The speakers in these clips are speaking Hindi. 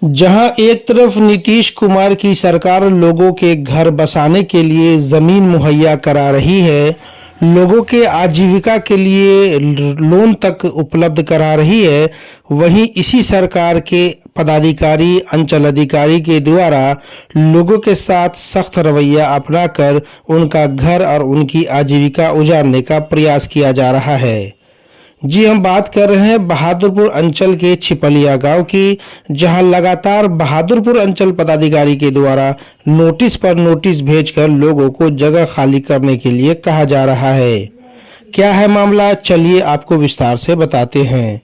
जहां एक तरफ नीतीश कुमार की सरकार लोगों के घर बसाने के लिए ज़मीन मुहैया करा रही है, लोगों के आजीविका के लिए लोन तक उपलब्ध करा रही है, वहीं इसी सरकार के पदाधिकारी, अंचल अधिकारी के द्वारा लोगों के साथ सख्त रवैया अपनाकर उनका घर और उनकी आजीविका उजाड़ने का प्रयास किया जा रहा है। जी, हम बात कर रहे हैं बहादुरपुर अंचल के छिपलिया गांव की, जहां लगातार बहादुरपुर अंचल पदाधिकारी के द्वारा नोटिस पर नोटिस भेजकर लोगों को जगह खाली करने के लिए कहा जा रहा है। क्या है मामला, चलिए आपको विस्तार से बताते हैं।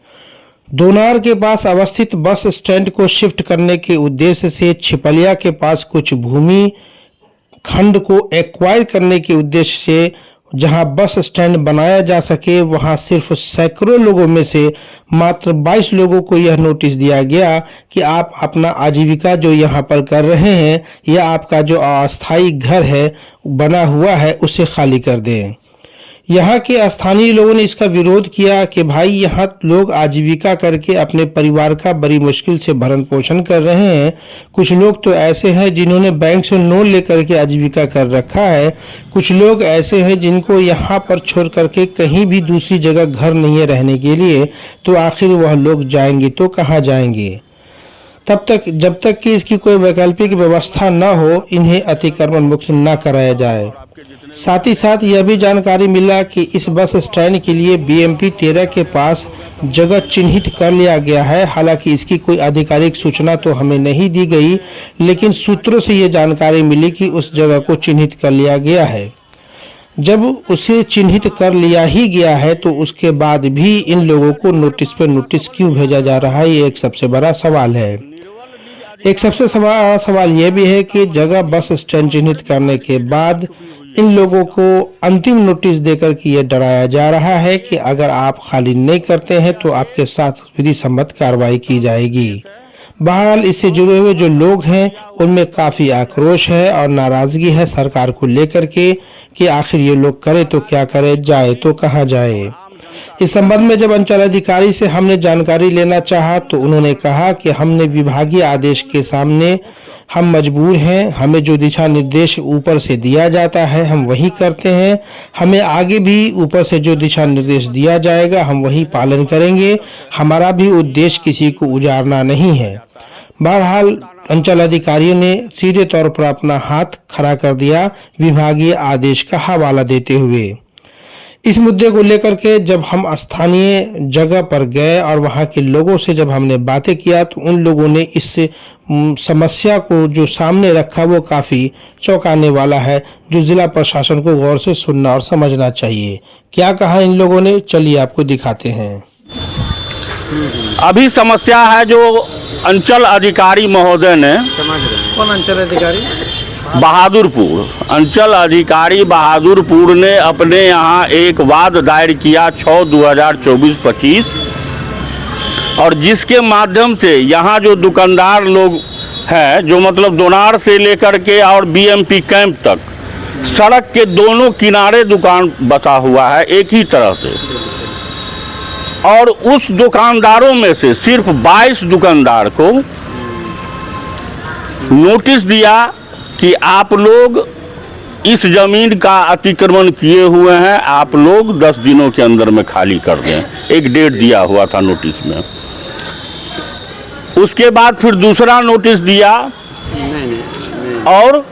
दोनार के पास अवस्थित बस स्टैंड को शिफ्ट करने के उद्देश्य से छिपलिया के पास कुछ भूमि खंड को एक्वायर करने के उद्देश्य से जहां बस स्टैंड बनाया जा सके, वहां सिर्फ सैकड़ों लोगों में से मात्र 22 लोगों को यह नोटिस दिया गया कि आप अपना आजीविका जो यहां पर कर रहे हैं या आपका जो अस्थायी घर है बना हुआ है उसे खाली कर दें। यहाँ के स्थानीय लोगों ने इसका विरोध किया कि भाई यहाँ लोग आजीविका करके अपने परिवार का बड़ी मुश्किल से भरण पोषण कर रहे हैं। कुछ लोग तो ऐसे हैं जिन्होंने बैंक से लोन लेकर के आजीविका कर रखा है। कुछ लोग ऐसे हैं जिनको यहाँ पर छोड़ करके कहीं भी दूसरी जगह घर नहीं है रहने के लिए, तो आखिर वह लोग जाएंगे तो कहाँ जाएंगे। तब तक जब तक कि इसकी कोई वैकल्पिक व्यवस्था न हो, इन्हें अतिक्रमण मुक्त न कराया जाए। साथ ही साथ यह भी जानकारी मिला कि इस बस स्टैंड के लिए बीएमपी 13 के पास जगह चिन्हित कर लिया गया है। हालांकि इसकी कोई आधिकारिक सूचना तो हमें नहीं दी गई, लेकिन सूत्रों से ये जानकारी मिली कि उस जगह को चिन्हित कर लिया गया है। जब उसे चिन्हित कर लिया ही गया है तो उसके बाद भी इन लोगों को नोटिस पे नोटिस क्यों भेजा जा रहा है, ये एक सबसे बड़ा सवाल है। एक सबसे बड़ा सवाल यह भी है कि जगह बस स्टैंड चिन्हित करने के बाद इन लोगों को अंतिम नोटिस देकर कि यह डराया जा रहा है कि अगर आप खाली नहीं करते हैं तो आपके साथ विधि सम्मत कार्रवाई की जाएगी। बहरहाल इससे जुड़े हुए जो लोग हैं उनमें काफी आक्रोश है और नाराजगी है सरकार को लेकर के कि आखिर ये लोग करे तो क्या करे, जाए तो कहाँ जाए। इस संबंध में जब अंचल अधिकारी से हमने जानकारी लेना चाहा तो उन्होंने कहा कि हमने विभागीय आदेश के सामने हम मजबूर हैं। हमें जो दिशा निर्देश ऊपर से दिया जाता है हम वही करते हैं। हमें आगे भी ऊपर से जो दिशा निर्देश दिया जाएगा हम वही पालन करेंगे। हमारा भी उद्देश्य किसी को उजाड़ना नहीं है। बहरहाल अंचल अधिकारियों ने सीधे तौर पर अपना हाथ खड़ा कर दिया विभागीय आदेश का हवाला देते हुए। इस मुद्दे को लेकर के जब हम स्थानीय जगह पर गए और वहां के लोगों से जब हमने बातें किया तो उन लोगों ने इस समस्या को जो सामने रखा वो काफी चौंकाने वाला है, जो जिला प्रशासन को गौर से सुनना और समझना चाहिए। क्या कहा इन लोगों ने, चलिए आपको दिखाते हैं। अभी समस्या है जो अंचल अधिकारी महोदय ने, कौन अंचल अधिकारी? बहादुरपुर अंचल अधिकारी बहादुरपुर ने अपने यहाँ एक वाद दायर किया 6/2024-25 और जिसके माध्यम से यहाँ जो दुकानदार लोग हैं, जो मतलब दोनार से लेकर के और बीएमपी कैंप तक सड़क के दोनों किनारे दुकान बसा हुआ है एक ही तरह से, और उस दुकानदारों में से सिर्फ 22 दुकानदार को नोटिस दिया कि आप लोग इस जमीन का अतिक्रमण किए हुए हैं, आप लोग 10 दिनों के अंदर में खाली कर दें। एक डेट दिया हुआ था नोटिस में। उसके बाद फिर दूसरा नोटिस दिया और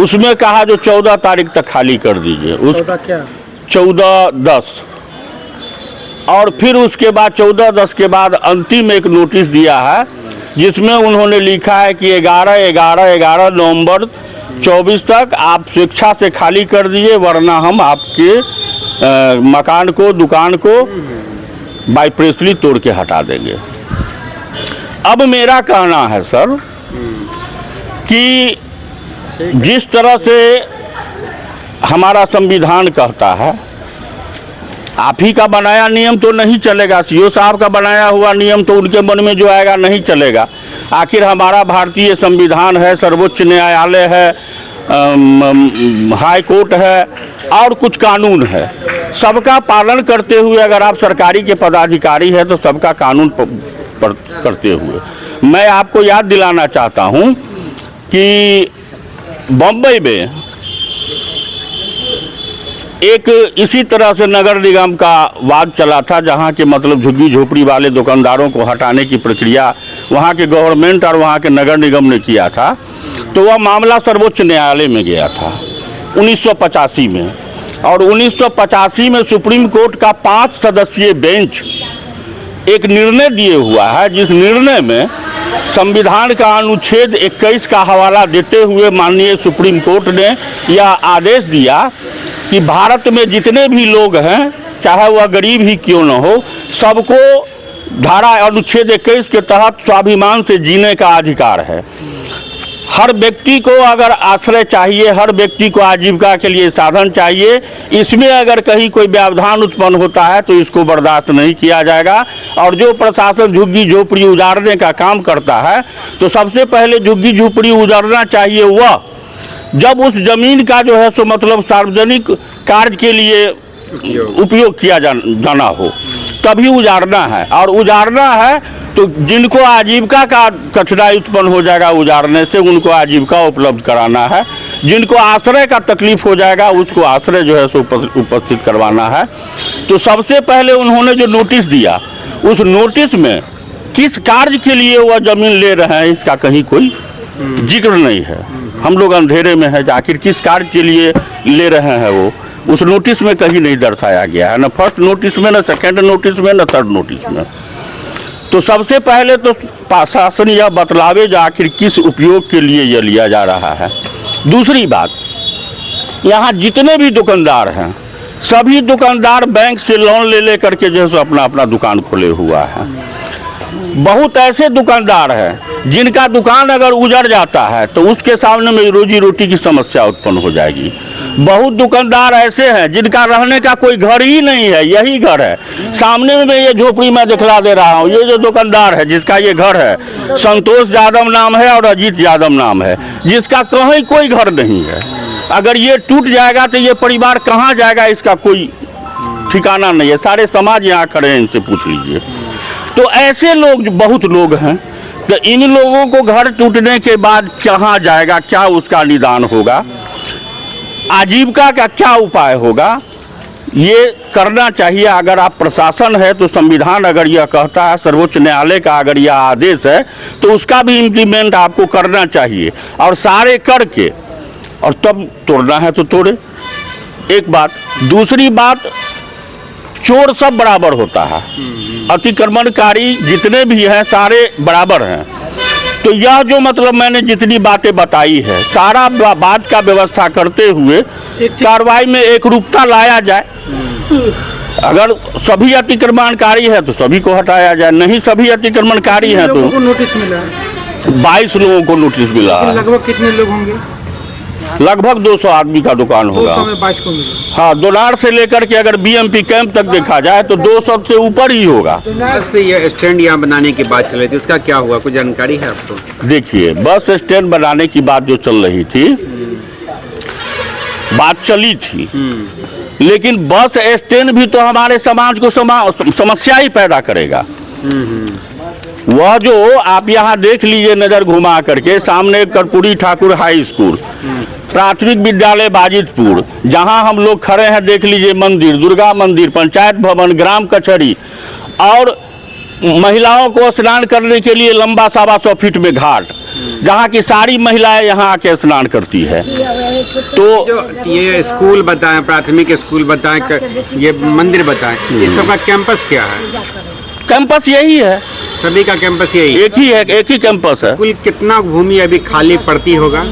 उसमें कहा जो 14 तारीख तक खाली कर दीजिए। 14/10 और फिर उसके बाद 14/10 के बाद अंतिम एक नोटिस दिया है जिसमें उन्होंने लिखा है कि 11 नवंबर 24 तक आप स्वेच्छा से खाली कर दीजिए, वरना हम आपके मकान को, दुकान को बाय प्रेसली तोड़ के हटा देंगे। अब मेरा कहना है सर कि जिस तरह से हमारा संविधान कहता है, आप ही का बनाया नियम तो नहीं चलेगा, सीओ साहब का बनाया हुआ नियम तो उनके मन में जो आएगा नहीं चलेगा। आखिर हमारा भारतीय संविधान है, सर्वोच्च न्यायालय है, हाई कोर्ट है और कुछ कानून है। सबका पालन करते हुए अगर आप सरकारी के पदाधिकारी हैं तो सबका कानून करते हुए मैं आपको याद दिलाना चाहता हूं कि बम्बई में एक इसी तरह से नगर निगम का वाद चला था, जहां के मतलब झुग्गी झोपड़ी वाले दुकानदारों को हटाने की प्रक्रिया वहां के गवर्नमेंट और वहां के नगर निगम ने किया था। तो वह मामला सर्वोच्च न्यायालय में गया था 1985 में, और 1985 में सुप्रीम कोर्ट का 5 सदस्यीय बेंच एक निर्णय दिए हुआ है, जिस निर्णय में संविधान का अनुच्छेद 21 का हवाला देते हुए माननीय सुप्रीम कोर्ट ने यह आदेश दिया कि भारत में जितने भी लोग हैं, चाहे वह गरीब ही क्यों न हो, सबको धारा अनुच्छेद 21 के तहत स्वाभिमान से जीने का अधिकार है। हर व्यक्ति को अगर आश्रय चाहिए, हर व्यक्ति को आजीविका के लिए साधन चाहिए। इसमें अगर कहीं कोई व्यवधान उत्पन्न होता है तो इसको बर्दाश्त नहीं किया जाएगा। और जो प्रशासन झुग्गी झोपड़ी उजाड़ने का काम करता है, तो सबसे पहले झुग्गी झोपड़ी उजाड़ना चाहिए वह जब उस जमीन का जो है सो मतलब सार्वजनिक कार्य के लिए उपयोग किया जाना हो, तभी उजाड़ना है। और उजाड़ना है तो जिनको आजीविका का कठिनाई उत्पन्न हो जाएगा उजाड़ने से, उनको आजीविका उपलब्ध कराना है। जिनको आश्रय का तकलीफ हो जाएगा उसको आश्रय जो है सो उपस्थित करवाना है। तो सबसे पहले उन्होंने जो नोटिस दिया, उस नोटिस में किस कार्य के लिए वह जमीन ले रहे हैं इसका कहीं कोई जिक्र नहीं है। हम लोग अंधेरे में है, आखिर किस कार्य के लिए ले रहे हैं वो उस नोटिस में कहीं नहीं दर्शाया गया है, न फर्स्ट नोटिस में, न सेकेंड नोटिस में, न थर्ड नोटिस में। तो सबसे पहले तो प्रशासन यह बतलावे जो आखिर किस उपयोग के लिए यह लिया जा रहा है। दूसरी बात, यहाँ जितने भी दुकानदार हैं, सभी दुकानदार बैंक से लोन ले करके जो है अपना अपना दुकान खोले हुआ है। बहुत ऐसे दुकानदार हैं जिनका दुकान अगर उजड़ जाता है तो उसके सामने में रोजी रोटी की समस्या उत्पन्न हो जाएगी। बहुत दुकानदार ऐसे हैं जिनका रहने का कोई घर ही नहीं है, यही घर है। सामने में ये झोपड़ी मैं दिखला दे रहा हूँ, ये जो दुकानदार है जिसका ये घर है, संतोष यादव नाम है और अजीत यादव नाम है, जिसका कहीं कोई घर नहीं है। अगर ये टूट जाएगा तो ये परिवार कहाँ जाएगा, इसका कोई ठिकाना नहीं है। सारे समाज यहाँ खड़े हैं, इनसे पूछ लीजिए। तो ऐसे लोग बहुत लोग हैं, तो इन लोगों को घर टूटने के बाद कहाँ जाएगा, क्या उसका निदान होगा, आजीविका का क्या उपाय होगा, ये करना चाहिए। अगर आप प्रशासन है तो संविधान अगर यह कहता है, सर्वोच्च न्यायालय का अगर यह आदेश है, तो उसका भी इम्प्लीमेंट आपको करना चाहिए और सारे करके और तब तोड़ना है तो तोड़े। एक बात। दूसरी बात, चोर सब बराबर होता है, अतिक्रमणकारी जितने भी हैं सारे बराबर हैं। तो यह जो मतलब मैंने जितनी बातें बताई है, सारा बात का व्यवस्था करते हुए कार्रवाई में एक रूपता लाया जाए। अगर सभी अतिक्रमणकारी है तो सभी को हटाया जाए, नहीं सभी अतिक्रमणकारी हैं तो नोटिस मिला है। 22 लोगों को नोटिस मिला है। लगभग कितने लोग होंगे? लगभग 200 आदमी का दुकान होगा। 200 में 22 को मिला। हाँ, दोनार से लेकर के अगर बीएमपी कैंप तक देखा जाए तो 200 से ऊपर ही होगा। बस ये स्टैंड यहाँ बनाने की बात चल रही थी, उसका क्या हुआ, कुछ जानकारी है आपको? देखिए, बस स्टैंड बनाने की बात जो चल रही थी, बात चली थी, लेकिन बस स्टैंड भी तो हमारे समाज को समस्या ही पैदा करेगा। वह जो आप यहाँ देख लीजिए नज़र घुमा करके, सामने कर्पूरी ठाकुर हाई स्कूल, प्राथमिक विद्यालय बाजितपुर, जहाँ हम लोग खड़े हैं, देख लीजिए मंदिर, दुर्गा मंदिर, पंचायत भवन, ग्राम कचहरी, और महिलाओं को स्नान करने के लिए लंबा 125 फीट में घाट, जहाँ की सारी महिलाएं यहाँ आके स्नान करती है। तो जो ये स्कूल बताएं, प्राथमिक स्कूल बताएं, ये मंदिर बताएं, इस सब का कैंपस क्या है? कैंपस यही है, सभी का कैंपस यही एक ही है, एक ही कैंपस है। कुल कितना भूमि अभी खाली पड़ती होगा?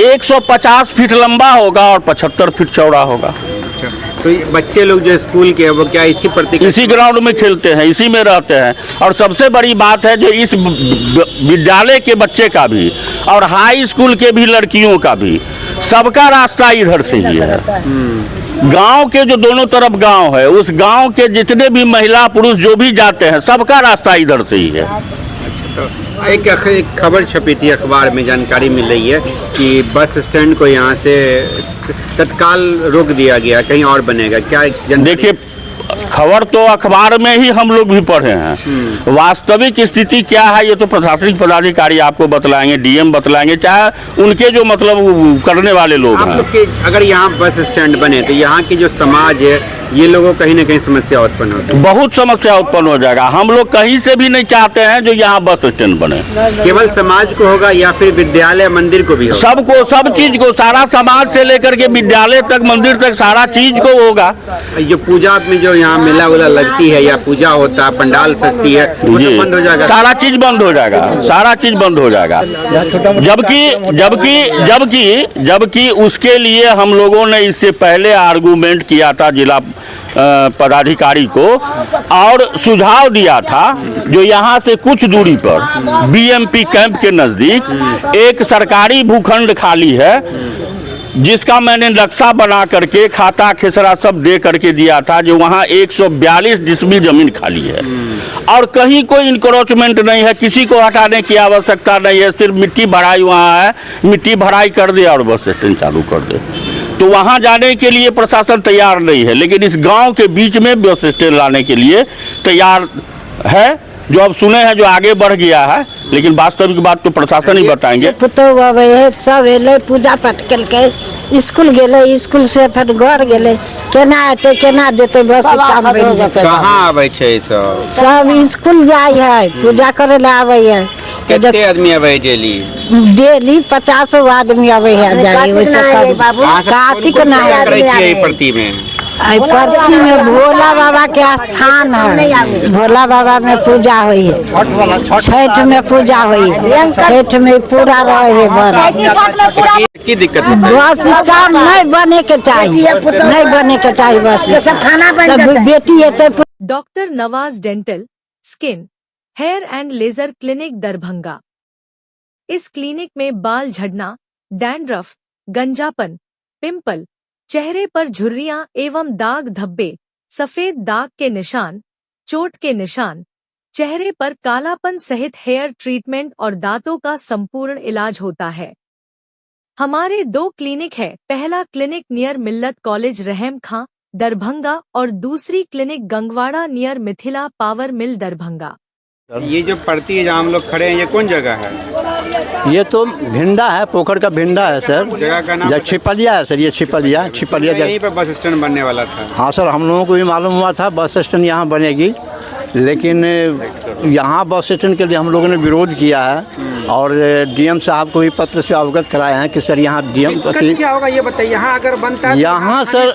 150 फीट लंबा होगा और 75 फीट चौड़ा होगा। अच्छा, तो ये बच्चे लोग जो स्कूल के वो क्या इसी ग्राउंड में खेलते हैं, इसी में रहते हैं। और सबसे बड़ी बात है जो इस विद्यालय के बच्चे का भी और हाई स्कूल के भी लड़कियों का भी सबका रास्ता इधर से ही है। गांव के जो दोनों तरफ गांव है, उस गांव के जितने भी महिला पुरुष जो भी जाते हैं, सबका रास्ता इधर से ही है। एक खबर छपी थी अखबार में, जानकारी मिल रही है कि बस स्टैंड को यहाँ से तत्काल रोक दिया गया, कहीं और बनेगा क्या? देखिए, खबर तो अखबार में ही हम लोग भी पढ़े हैं। वास्तविक स्थिति क्या है ये तो प्रशासनिक पदाधिकारी आपको बतलाएंगे, डीएम बतलाएंगे, चाहे उनके जो मतलब करने वाले लोग आप हैं। लोग के अगर यहाँ बस स्टैंड बने तो यहाँ की जो समाज है ये लोगों को कहीं ना कहीं समस्या उत्पन्न होती है। बहुत समस्या उत्पन्न हो जाएगा। हम लोग कहीं से भी नहीं चाहते हैं जो यहाँ बस स्टैंड बने। केवल समाज को होगा या फिर विद्यालय मंदिर को भी होगा? सबको, सब चीज को, सारा समाज से लेकर के विद्यालय तक, मंदिर तक, सारा चीज को होगा। जो पूजा में जो यहाँ मेला वेला लगती है या पूजा होता है, पंडाल सजती है, वो सब बंद हो जाएगा। सारा चीज बंद हो जाएगा, सारा चीज बंद हो जाएगा। जबकि उसके लिए हम लोगों ने इससे पहले आर्गूमेंट किया था जिला पदाधिकारी को और सुझाव दिया था जो यहाँ से कुछ दूरी पर बीएमपी कैंप के नजदीक एक सरकारी भूखंड खाली है, जिसका मैंने नक्शा बना करके खाता खेसरा सब दे करके दिया था, जो वहाँ 142 डिसमिल जमीन खाली है और कहीं कोई इंक्रोचमेंट नहीं है, किसी को हटाने की आवश्यकता नहीं है, सिर्फ मिट्टी भराई वहाँ है, मिट्टी भराई कर दे और बस स्टैंड चालू कर दे। तो वहाँ जाने के लिए प्रशासन तैयार नहीं है, लेकिन इस गांव के बीच में बस स्टैंड लाने के लिए तैयार है, जो अब सुने हैं जो आगे बढ़ गया है, लेकिन वास्तविक बात तो प्रशासन ही बताएंगे। सब एले पूजा पाठ के स्कूल गेले, स्कूल से फिर घर गेले, केना आते केना जेते, बस काम बन जेते। कहाँ आवे छे सब? सब स्कूल जाय है, पूजा करे ला आवे है। कितने आदमी आवे डेली? डेली 50 आदमी आवे है जाए। वैसे कार्तिक करे छे प्रति में? प्रति में भोला बाबा के स्थान है, भोला बाबा में पूजा हुई है, छठ में पूजा हुई है, छठ में पूरा रहे है। की दिक्कत है? बस स्टैंड नहीं बने के चाहिए, नहीं बने के चाहिए, बस खाना बेटी है। Doctor Nawaz dental, skin, hair and laser clinic Darbhanga. इस क्लिनिक में बाल झड़ना, डैंड्रफ, गंजापन, पिंपल, चेहरे पर झुर्रियां एवं दाग धब्बे, सफेद दाग के निशान, चोट के निशान, चेहरे पर कालापन सहित हेयर ट्रीटमेंट और दांतों का संपूर्ण इलाज होता है। हमारे 2 क्लिनिक है। पहला क्लिनिक नियर मिल्लत कॉलेज रहम खां दरभंगा और दूसरी clinic Gangwara near Mithila power mill Darbhanga. ये जो पड़ती है जहाँ हम लोग खड़े हैं, ये कौन जगह है? ये तो भिंडा है, पोखर का भिंडा है सर। जगह का नाम? छिपलिया है सर, ये छिपलिया यहीं पर बस स्टैंड बनने वाला था। हाँ सर, हम लोगों को भी मालूम हुआ था बस स्टैंड यहाँ बनेगी, लेकिन यहाँ बस स्टैंड के लिए हम लोगों ने विरोध किया है और डीएम साहब को भी पत्र से अवगत कराए हैं कि सर यहाँ डीएम क्या होगा ये बताइए। यहाँ अगर बनता है यहाँ सर,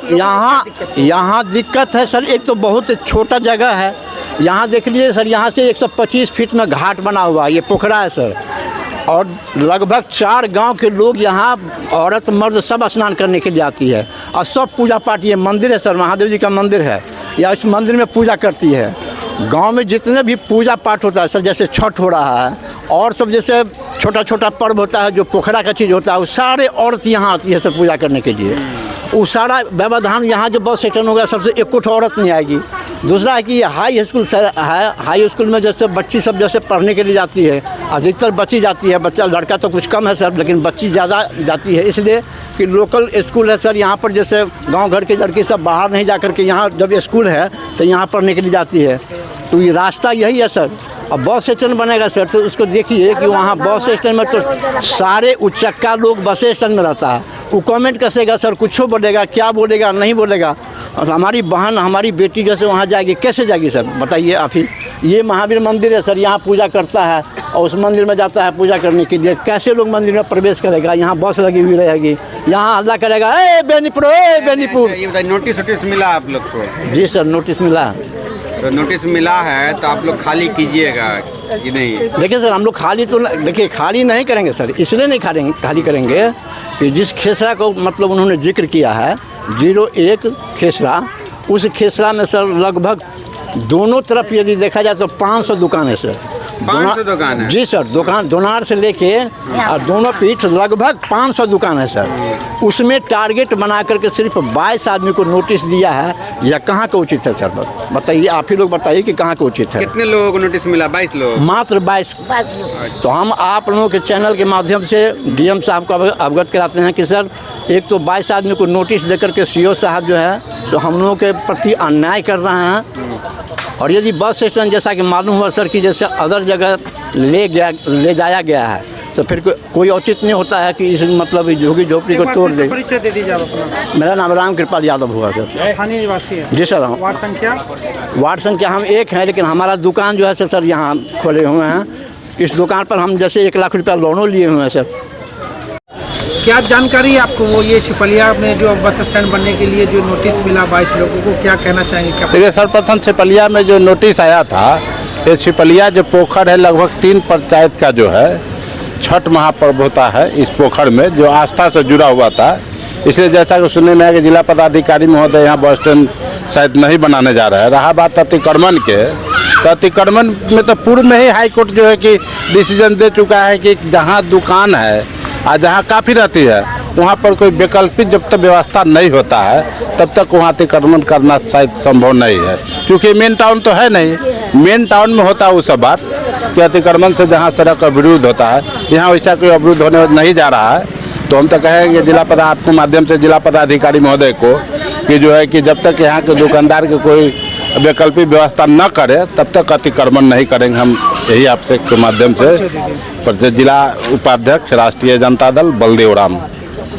यहाँ दिक्कत है सर। एक तो बहुत छोटा जगह है, यहाँ देख लीजिए सर, यहाँ से 125 फीट में घाट बना हुआ है, ये पोखरा है सर, और लगभग 4 गांव के लोग यहाँ, औरत मर्द सब स्नान करने के लिए आती है और सब पूजा पाठ। ये मंदिर है सर, महादेव जी का मंदिर है, या इस मंदिर में पूजा करती है। गांव में जितने भी पूजा पाठ होता है सर, जैसे छठ हो रहा है और सब जैसे छोटा छोटा पर्व होता है जो पोखरा का चीज़ होता है, वो सारे औरत यहाँ आती है सर पूजा करने के लिए। वो सारा व्यवधान यहाँ जो बस स्टैंड होगा सबसे एक कुछ औरत नहीं आएगी। दूसरा है कि हाई स्कूल है, हाई स्कूल में जैसे बच्ची सब जैसे पढ़ने के लिए जाती है, अधिकतर बच्ची जाती है, बच्चा लड़का तो कुछ कम है सर, लेकिन बच्ची ज़्यादा जाती है, इसलिए कि लोकल स्कूल है सर। यहाँ पर जैसे गांव घर के लड़के सब बाहर नहीं जा कर के यहाँ जब स्कूल है तो यहाँ पढ़ने के लिए जाती है, तो ये रास्ता यही है सर। अब बस स्टैंड बनेगा सर, तो उसको देखिए कि वहाँ बस स्टैंड में तो सारे उच्चक्का लोग बस स्टैंड में रहता है, वो कमेंट कसेगा सर, कुछ बोलेगा, क्या बोलेगा, नहीं बोलेगा। और हमारी बहन, हमारी बेटी जैसे वहाँ जाएगी, कैसे जाएगी सर बताइए आप ही। ये महावीर मंदिर है सर, यहाँ पूजा करता है और उस मंदिर में जाता है पूजा करने के लिए, कैसे लोग मंदिर में प्रवेश करेगा? यहाँ बस लगी हुई रहेगी, यहाँ हल्ला करेगा, ए बेनीपुर, ए बेनीपुर। ये बताइए, नोटिस मिला आप लोग को? जी सर, नोटिस मिला। तो नोटिस मिला है तो आप लोग खाली कीजिएगा कि नहीं? देखिए सर, हम लोग खाली तो देखिए खाली नहीं करेंगे सर, इसलिए नहीं खाली करेंगे कि जिस खेसरा को मतलब उन्होंने जिक्र किया है 01 खेसरा, उस खेसरा में सर लगभग दोनों तरफ यदि देखा जाए तो 500 दुकान है सर। 500 दुकान है? जी सर, दुकान दोनार से लेके और दोनों पीठ लगभग 500 दुकान है सर। उसमें टारगेट बना करके सिर्फ 22 आदमी को नोटिस दिया है, या कहाँ का उचित है सर? बताइए, आप ही लोग बताइए कि कहाँ का उचित है। कितने लोगों को नोटिस मिला? 22 लोग? मात्र 22। तो हम आप लोगों के चैनल के माध्यम से डीएम साहब को अवगत कराते हैं कि सर एक तो 22 आदमी को नोटिस देकर के सीओ साहब जो है तो हम लोगों के प्रति अन्याय कर रहे हैं। और यदि बस स्टैंड जैसा कि मालूम हुआ सर कि जैसे अदर जगह ले जाया गया है तो फिर कोई औचित्य नहीं होता है कि इस मतलब झुग्गी झोपड़ी को तोड़ दे। परिचय दे दीजिए आप अपना। मेरा नाम राम कृपाल यादव हुआ सर। स्थानीय निवासी है। जी सर। वार्ड संख्या हम 1 हैं, लेकिन हमारा दुकान जो है सर यहाँ खोले हुए हैं। इस दुकान पर हम जैसे 1 लाख रुपया लोनों लिए हुए हैं सर। क्या जानकारी है आपको वो ये छिपलिया में जो बस स्टैंड बनने के लिए जो नोटिस मिला 22 लोगों को, क्या कहना चाहेंगे? क्या देखिए सर्वप्रथम छिपलिया में जो नोटिस आया था, ये छिपलिया जो पोखर है लगभग 3 पंचायत का जो है छठ महापर्व होता है इस पोखर में, जो आस्था से जुड़ा हुआ था। इसलिए जैसा कि सुनने में आया कि जिला पदाधिकारी महोदय यहाँ बस स्टैंड शायद नहीं बनाने जा रहा है। रहा बात अतिक्रमण के, तो अतिक्रमण में तो पूर्व में ही हाई कोर्ट जो है कि डिसीजन दे चुका है कि जहाँ दुकान है और जहाँ काफ़ी रहती है वहाँ पर कोई वैकल्पिक जब तक व्यवस्था नहीं होता है तब तक वहाँ अतिक्रमण करना शायद संभव नहीं है, क्योंकि मेन टाउन तो है नहीं। मेन टाउन में होता है वो सब बात कि अतिक्रमण से जहाँ सड़क अवरुद्ध होता है, यहाँ वैसा कोई अवरुद्ध होने नहीं जा रहा है। तो हम तो कहेंगे आपके माध्यम से जिला पदाधिकारी महोदय को कि जो है कि जब तक यहाँ के दुकानदार के कोई वैकल्पिक व्यवस्था न करे तब तक अतिक्रमण नहीं करेंगे। हम यही आपसे के माध्यम से जिला उपाध्यक्ष राष्ट्रीय जनता दल बलदेव राम।